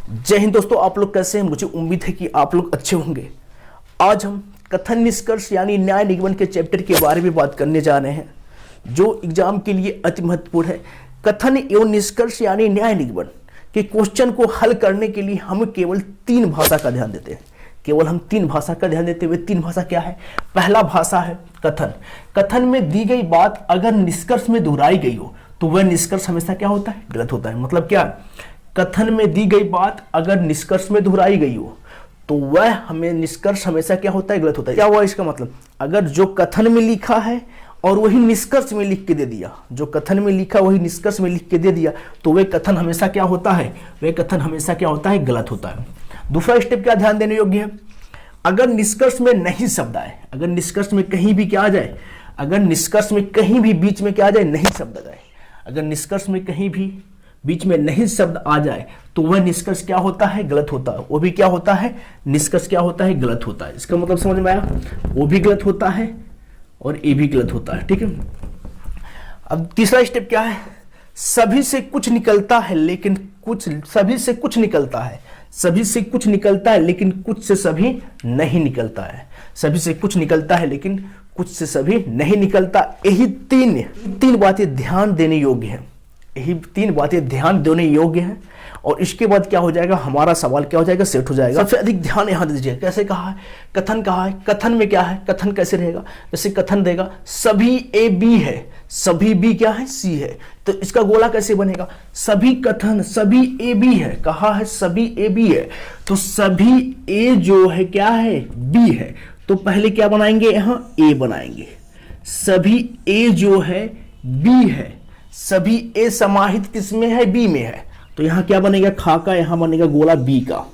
जय हिंद दोस्तों, आप लोग कैसे हैं? मुझे उम्मीद है कि आप लोग अच्छे होंगे। आज हम कथन निष्कर्ष यानी न्याय निगमन के चैप्टर के बारे में बात करने जा रहे हैं, जो एग्जाम के लिए अति महत्वपूर्ण है। कथन एवं निष्कर्ष यानी न्याय निगमन के क्वेश्चन को हल करने के लिए हम केवल तीन भाषा का ध्यान देते हैं। केवल हम तीन भाषा का ध्यान देते हुए, तीन भाषा क्या है? पहला भाषा है कथन। कथन में दी गई बात अगर निष्कर्ष में दोहराई गई हो तो वह निष्कर्ष हमेशा क्या होता है? गलत होता है। मतलब क्या? कथन में दी गई बात अगर निष्कर्ष में दोहराई गई हो तो वह हमें निष्कर्ष हमेशा क्या होता है? गलत होता है। क्या हुआ इसका मतलब? अगर जो कथन में लिखा है और वही निष्कर्ष में लिख के दे दिया, जो कथन में लिखा वही निष्कर्ष में लिख के दे दिया, तो वह कथन हमेशा क्या होता है? वह कथन हमेशा क्या होता है? गलत होता है। दूसरा स्टेप क्या ध्यान देने योग्य है? अगर निष्कर्ष में नहीं शब्द आए, अगर निष्कर्ष में कहीं भी क्या आ जाए, अगर निष्कर्ष में कहीं भी बीच में क्या आ जाए? नहीं शब्द आ जाए। अगर निष्कर्ष में कहीं भी बीच में नहीं शब्द आ जाए तो वह निष्कर्ष क्या होता है? गलत होता है। वो भी क्या होता है? निष्कर्ष क्या होता है? गलत होता है। इसका मतलब समझ में आया? वो भी गलत होता है और ये भी गलत होता है। ठीक है। अब तीसरा स्टेप क्या है? सभी से कुछ निकलता है लेकिन कुछ, सभी से कुछ निकलता है, सभी से कुछ निकलता है लेकिन कुछ से सभी नहीं निकलता है। सभी से कुछ निकलता है लेकिन कुछ से सभी नहीं निकलता। यही तीन बातें ध्यान देने योग्य हैं। यही तीन बातें ध्यान देने योग्य हैं और इसके बाद क्या हो जाएगा? हमारा सवाल क्या हो जाएगा? सेट हो जाएगा। सबसे अधिक ध्यान यहां दीजिए। कैसे कहा है? कथन कहा है। कथन में क्या है? कथन कैसे रहेगा? जैसे कथन देगा सभी ए बी है, सभी बी क्या है? सी है। तो इसका गोला कैसे बनेगा? सभी कथन सभी ए बी है, कहा है सभी ए बी है, तो सभी ए जो है क्या है? बी है। तो पहले क्या बनाएंगे? यहां ए बनाएंगे। सभी ए जो है बी है, सभी ए समाहित किसमें है? बी में है। तो यहां क्या बनेगा? खा का यहां बनेगा गोला बी का।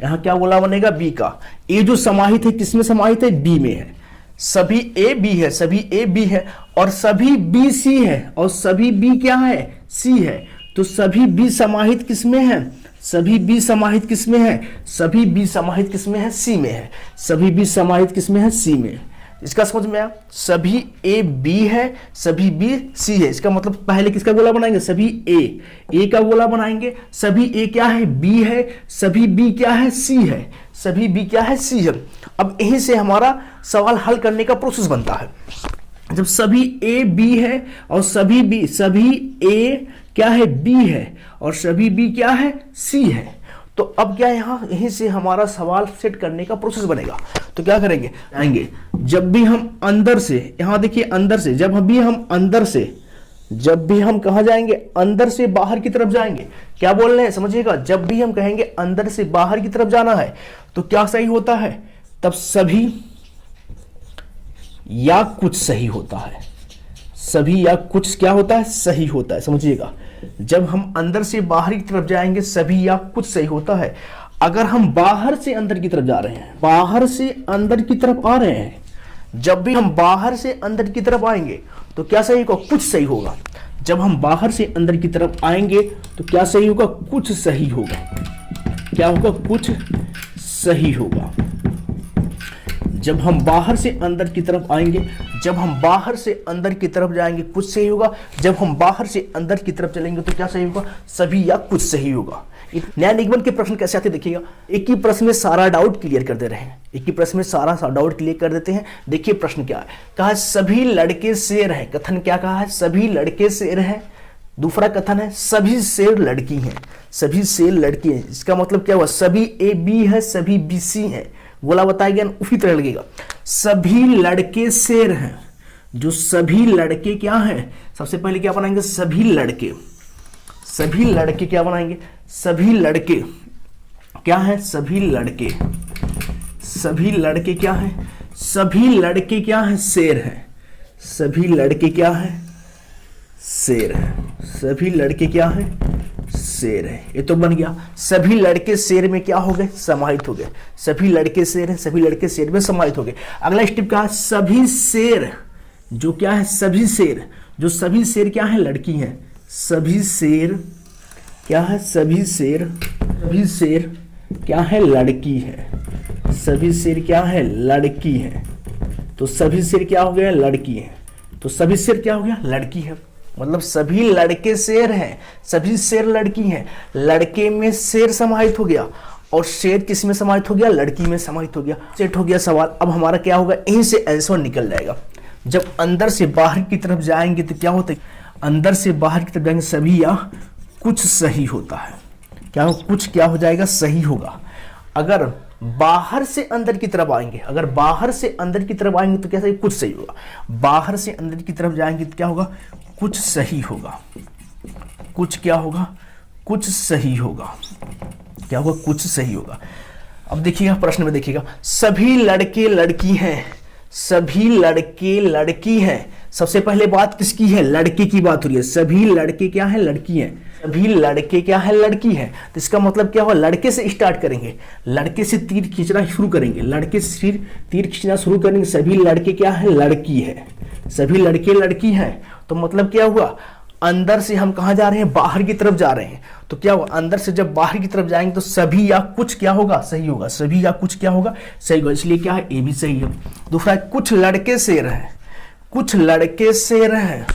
यहां क्या गोला बनेगा? बी का। ए जो समाहित है किसमें समाहित है? बी में है। सभी ए बी है, सभी ए बी है और सभी बी सी है और सभी बी क्या है? सी है। तो सभी बी समाहित किसमें है? सभी बी समाहित किसमें है? सभी बी समाहित किसमें है? सी में है। सभी बी समाहित किसमें है? सी में। इसका समझ में आया? सभी ए बी है, सभी बी सी है। इसका मतलब पहले किसका गोला बनाएंगे? सभी ए का गोला बनाएंगे। सभी ए क्या है? बी है। सभी बी क्या है? सी है। सभी बी क्या है? सी है। अब यहीं से हमारा सवाल हल करने का प्रोसेस बनता है। जब सभी ए बी है और सभी बी, सभी ए क्या है? बी है और सभी बी क्या है? सी है। तो अब क्या यहीं से हमारा सवाल सेट करने का प्रोसेस बनेगा। तो क्या करेंगे? आएंगे जब भी हम अंदर से, यहां देखिए अंदर से, जब भी हम अंदर से, जब भी हम कहां जाएंगे? अंदर से बाहर की तरफ जाएंगे। क्या बोल रहे हैं? समझिएगा। जब भी हम कहेंगे अंदर से बाहर की तरफ जाना है तो क्या सही होता है? तब सभी या कुछ सही होता है। सभी या कुछ क्या होता है? सही होता है। समझिएगा। जब हम अंदर से बाहर की तरफ जाएंगे सभी या कुछ सही होता है। अगर हम बाहर से अंदर की तरफ जा रहे हैं, बाहर से अंदर की तरफ आ रहे हैं, जब भी हम बाहर से अंदर की तरफ आएंगे तो क्या सही होगा? कुछ सही होगा। जब हम बाहर से अंदर की तरफ आएंगे तो क्या सही होगा? कुछ सही होगा। क्या होगा? कुछ सही होगा। जब हम बाहर से अंदर की तरफ आएंगे, जब हम बाहर से अंदर की तरफ जाएंगे कुछ सही होगा। जब हम बाहर से अंदर की तरफ चलेंगे तो क्या सही होगा? सभी या कुछ सही होगा। न्याय निगमन के प्रश्न कैसे आते देखिएगा। एक ही प्रश्न में सारा डाउट क्लियर कर दे रहे हैं। एक ही प्रश्न में सारा डाउट क्लियर कर देते हैं। देखिए प्रश्न क्या है। कहा है सभी लड़के शेर हैं। कथन क्या कहा है? सभी लड़के शेर हैं। दूसरा कथन है सभी शेर लड़की हैं। सभी शेर लड़की हैं। इसका मतलब क्या हुआ? सभी ए बी है, सभी बी सी है। बोला बताया गया, उसी तरह लगेगा। सभी लड़के शेर हैं। जो सभी लड़के क्या हैं? सबसे पहले क्या बनाएंगे? सभी लड़के। सभी लड़के क्या बनाएंगे? सभी लड़के क्या है? सभी लड़के। सभी लड़के क्या है? सभी लड़के क्या है? शेर हैं। सभी लड़के क्या है? शेर है। सभी लड़के क्या है? शेर है। ये तो बन गया। सभी लड़के शेर में क्या हो गए? समाहित हो गए। सभी लड़के शेर हैं, सभी लड़के शेर में समाहित हो गए। अगला स्टेप क्या है? सभी शेर जो क्या है? सभी शेर, जो सभी शेर क्या है? लड़की हैं। सभी शेर क्या है? सभी शेर, सभी शेर क्या है? लड़की है। सभी शेर क्या है? लड़की है। तो सभी शेर क्या हो गया? लड़की है। तो सभी शेर क्या हो गया? लड़की है। मतलब सभी लड़के शेर हैं, सभी शेर लड़की हैं। लड़के में शेर समाहित हो गया और शेर किस में समाहित हो गया, लड़की में समाहित हो गया। सेट हो गया सवाल। अब हमारा क्या होगा, यहीं से आंसर निकल जाएगा। जब अंदर से बाहर की तरफ जाएंगे तो क्या होता है, अंदर से बाहर की तरफ जाएंगे सभी या कुछ सही होता है। क्या हो, कुछ क्या हो जाएगा, सही होगा। अगर बाहर से अंदर की तरफ आएंगे, अगर बाहर से अंदर की तरफ आएंगे तो क्या सही, कुछ सही होगा। बाहर से अंदर की तरफ जाएंगे तो क्या होगा, कुछ सही होगा। कुछ क्या होगा, कुछ सही होगा। क्या होगा, कुछ सही होगा। अब देखिएगा प्रश्न में देखिएगा, सभी लड़के लड़की हैं, सभी लड़के लड़की हैं। सबसे पहले बात किसकी है, लड़के की बात हो रही है। सभी लड़के क्या है, लड़की हैं। सभी लड़के क्या है, लड़की है। तो इसका मतलब क्या हुआ, लड़के से स्टार्ट करेंगे, लड़के से तीर खींचना शुरू करेंगे, लड़के से तीर खींचना शुरू करेंगे। सभी लड़के क्या है, लड़की है। सभी लड़के लड़की हैं। तो मतलब क्या हुआ, अंदर से हम कहाँ जा रहे हैं, बाहर की तरफ जा रहे हैं। तो क्या हुआ, अंदर से जब बाहर की तरफ जाएंगे तो सभी या कुछ क्या होगा, सही होगा। सभी या कुछ क्या होगा, सही होगा। इसलिए क्या है, ए भी सही है। दूसरा, कुछ लड़के शेर हैं, कुछ लड़के शेर हैं,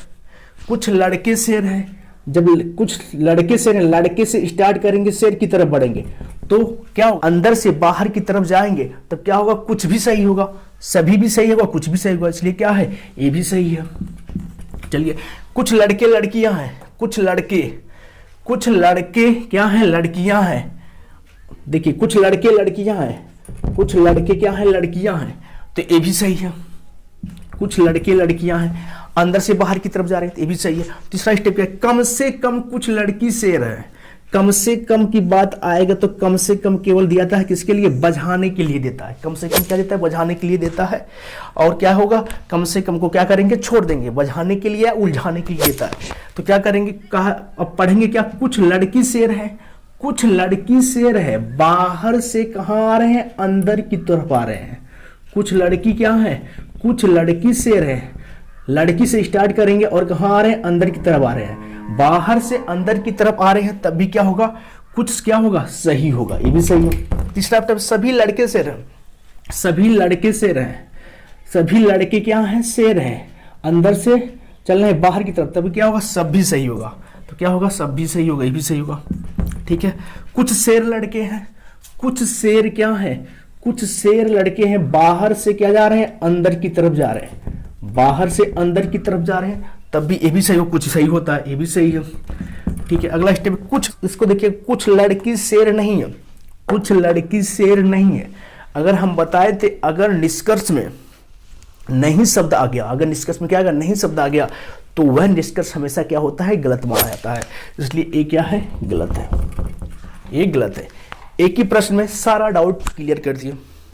कुछ लड़के शेर हैं। जब कुछ लड़के शेर हैं, लड़के से स्टार्ट करेंगे, शेर की तरफ बढ़ेंगे तो क्या होगा, अंदर से बाहर की तरफ जाएंगे तब क्या होगा, कुछ भी सही होगा, सभी भी सही होगा, कुछ भी सही होगा। इसलिए क्या है, ए भी सही है। चलिए, कुछ लड़के लड़कियां हैं, कुछ लड़के क्या हैं, लड़कियां हैं। देखिए, कुछ लड़के लड़कियां हैं, कुछ लड़के क्या हैं, लड़कियां हैं। तो ये भी सही है। कुछ लड़के लड़कियां हैं, अंदर से बाहर की तरफ जा रहे हैं, तो ये भी सही है। तीसरा स्टेप क्या है, कम से कम कुछ लड़की शेर है। कम से कम की बात आएगा तो कम से कम केवल दिया था किसके लिए, बझाने के लिए देता है। कम से कम क्या देता है, बझाने के लिए देता है। और क्या होगा, कम से कम को क्या करेंगे, छोड़ देंगे, बझाने के लिए या उलझाने के लिए देता है। तो क्या करेंगे, कहा अब पढ़ेंगे क्या, कुछ लड़की शेर है, कुछ लड़की शेर है, बाहर से कहाँ आ रहे हैं, अंदर की तरफ आ रहे हैं। कुछ लड़की क्या है, कुछ लड़की शेर है, लड़की से स्टार्ट करेंगे और कहाँ आ रहे हैं, अंदर की तरफ आ रहे हैं। बाहर से अंदर की तरफ आ रहे हैं तब भी क्या होगा, कुछ क्या होगा, सही होगा। ये भी सही है। तीसरा स्टेप, सभी लड़के शेर हैं, सभी लड़के शेर हैं, सभी लड़के क्या हैं, शेर हैं। अंदर से चल रहे हैं बाहर की तरफ तभी क्या होगा, सब भी सही होगा। तो क्या होगा, सब भी सही होगा, ये भी सही होगा। ठीक है, कुछ शेर लड़के हैं, कुछ शेर क्या है, कुछ शेर लड़के हैं, बाहर से क्या जा रहे हैं, अंदर की तरफ जा रहे हैं, बाहर से अंदर की तरफ जा रहे हैं तब भी ये भी सही हो, कुछ सही होता है, ये भी सही है। ठीक है, अगला स्टेप, कुछ, इसको देखिए, कुछ लड़की शेर नहीं है, कुछ लड़की शेर नहीं है। अगर हम बताए थे, अगर निष्कर्ष में नहीं शब्द आ गया, अगर निष्कर्ष में क्या आएगा, नहीं शब्द आ गया, तो वह निष्कर्ष हमेशा क्या होता है, गलत माना जाता है। इसलिए ये क्या है, गलत है, ये गलत है। एक ही प्रश्न में सारा डाउट क्लियर कर दिया।